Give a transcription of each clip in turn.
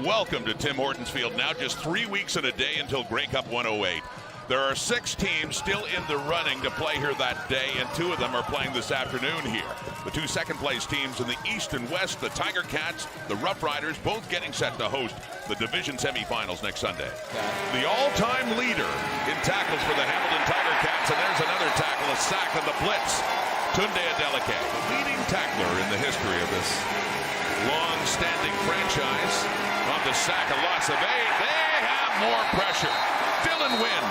Welcome to Tim Hortons Field. Now just 3 weeks and a day until Grey Cup 108. There are 6 teams still in the running to play here that day, and 2 of them are playing this afternoon here. The 2 second-place teams in the East and West, the Tiger Cats, the Rough Riders, both getting set to host the division semifinals next Sunday. The all-time leader in tackles for the Hamilton Tiger Cats, and there's another tackle, a sack on the blitz. Tunde Adeleke, the leading tackler in the history of this long-standing franchise. On the sack, a loss of 8. They have more pressure. Dylan Wynn,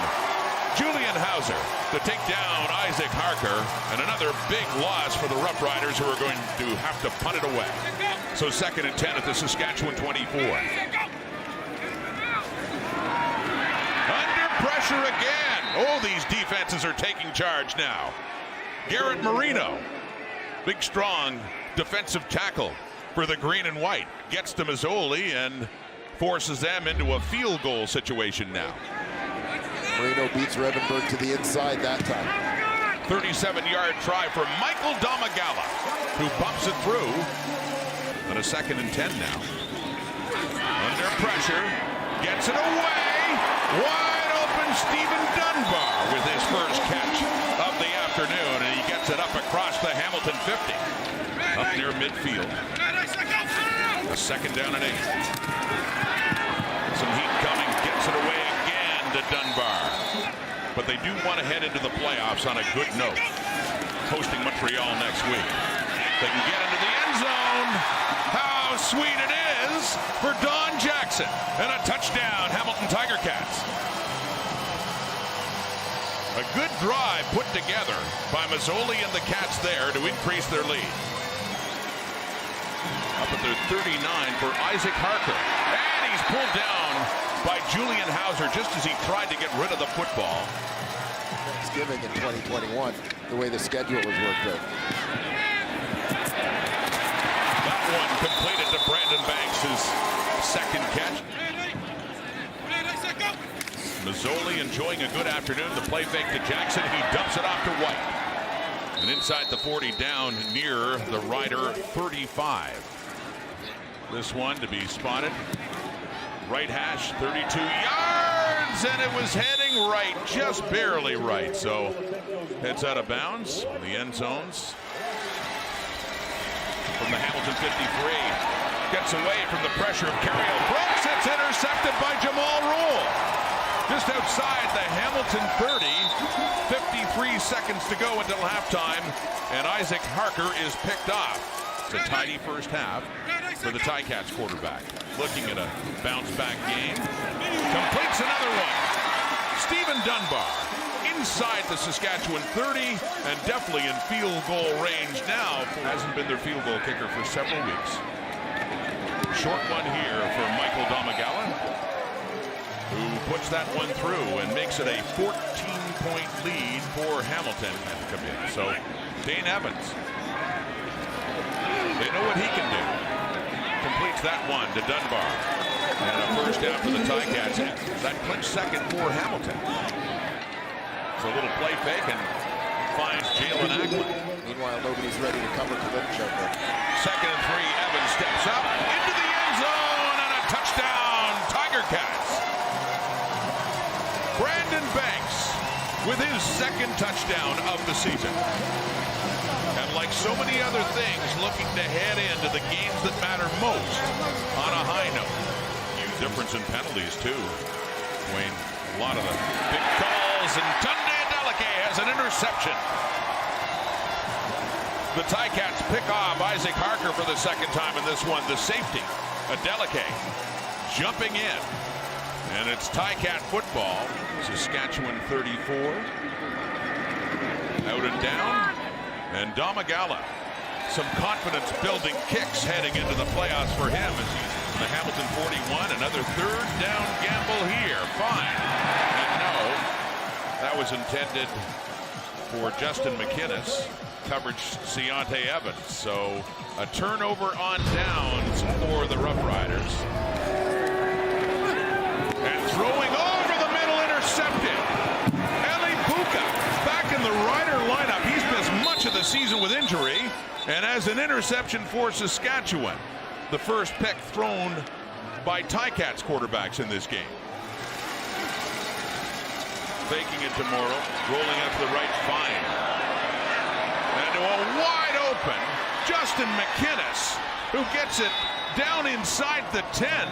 Julian Hauser to take down Isaac Harker, and another big loss for the Rough Riders, who are going to have to punt it away. So 2nd and 10 at the Saskatchewan 24. Under pressure again. Oh, these defenses are taking charge now. Garrett Marino, big strong defensive tackle for the green and white, gets to Mazzoli and forces them into a field goal situation now. Marino beats Revenberg to the inside that time. 37-yard try for Michael Domagala, who bumps it through. On a 2nd and 10 now. Under pressure, gets it away. Wide open Stephen Dunbar with his first catch of the afternoon, and he gets it up across the Hamilton 50, up near midfield. A 2nd down and 8. Some heat coming, gets it away again to Dunbar. But they do want to head into the playoffs on a good note, hosting Montreal next week. They can get into the end zone. How sweet it is for Don Jackson, and a touchdown, Hamilton Tiger Cats. A good drive put together by Mazzoli and the Cats there to increase their lead. Up at their 39 for Isaac Harker. And he's pulled down by Julian Hauser just as he tried to get rid of the football. Thanksgiving in 2021, the way the schedule was worked out. That one completed to Brandon Banks, his 2nd catch. Mazzoli enjoying a good afternoon. The play fake to Jackson. He dumps it off to White. And inside the 40, down near the Rider 35. This one to be spotted. Right hash, 32 yards, and it was heading right, just barely right. So heads out of bounds in the end zones. From the Hamilton 53, gets away from the pressure of Carriel Brooks. It's intercepted by Jamal Rule. Just outside the Hamilton 30, 53 seconds to go until halftime, and Isaac Harker is picked off. It's a tidy first half for the Ticats quarterback. Looking at a bounce-back game. Completes another one. Stephen Dunbar inside the Saskatchewan 30 and definitely in field goal range now. Hasn't been their field goal kicker for several weeks. Short one here for Michael Domagala, who puts that one through and makes it a 14-point lead for Hamilton at the commit. So Dane Evans, they know what he can do. Completes that one to Dunbar. And a first down for the Ticats. That clinched 2nd for Hamilton. It's a little play fake and finds Jalen Ackman. Meanwhile, nobody's ready to cover for them. 2nd and 3, Evans steps up into the end zone, and a touchdown, Tiger Cats. Brandon Banks with his 2nd touchdown of the season. And like so many other things, looking to head into the games that matter most on a high note. Huge difference in penalties, too. Wayne, a lot of the big calls, and Tunde Adeleke has an interception. The Ticats pick off Isaac Harker for the 2nd time in this one. The safety, Adeleke, jumping in. And it's Ticat football. Saskatchewan 34. Out and down. And Domagala, some confidence-building kicks heading into the playoffs for him as he's in the Hamilton 41. Another 3rd down gamble here. Fine. And no, that was intended for Justin McInnes. Coverage Ciante Evans. So a turnover on downs for the Rough Riders. And throwing over the middle, intercepted. Eli Puka back in the Rider lineup. He's missed much of the season with injury, and as an interception for Saskatchewan. The first pick thrown by Ticats quarterbacks in this game. Faking it to Morrow, rolling up the right, fine. And to a wide open Justin McInnes, who gets it down inside the 10,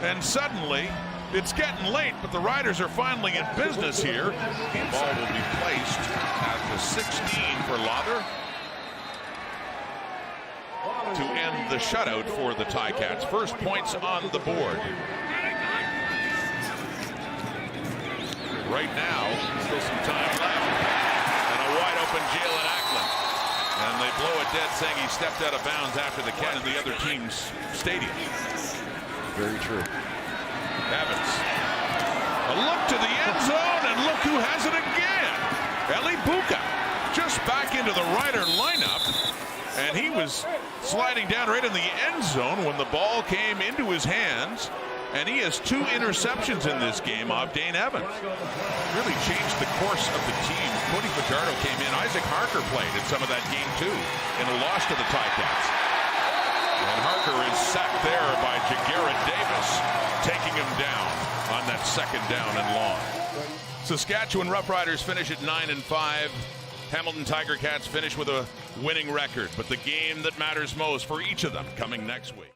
and suddenly it's getting late, but the Riders are finally in business here. The ball will be placed at the 16 for Lother to end the shutout for the Ticats. First points on the board. Right now, still some time left, and a wide open Jalen Ackland. And they blow it dead, saying he stepped out of bounds after the catch in the other team's stadium. Very true. Evans. A look to the end zone, and look who has it again. Eli Buka just back into the Rider lineup, and he was sliding down right in the end zone when the ball came into his hands. And he has 2 interceptions in this game off Dane Evans. Really changed the course of the team. Cody Fajardo came in. Isaac Harker played in some of that game too in a loss to the Ticats. And Harker is sacked there by Jagarrett Davis, taking him down on that second down and long. Saskatchewan Roughriders finish at 9-5. Hamilton Tiger Cats finish with a winning record. But the game that matters most for each of them coming next week.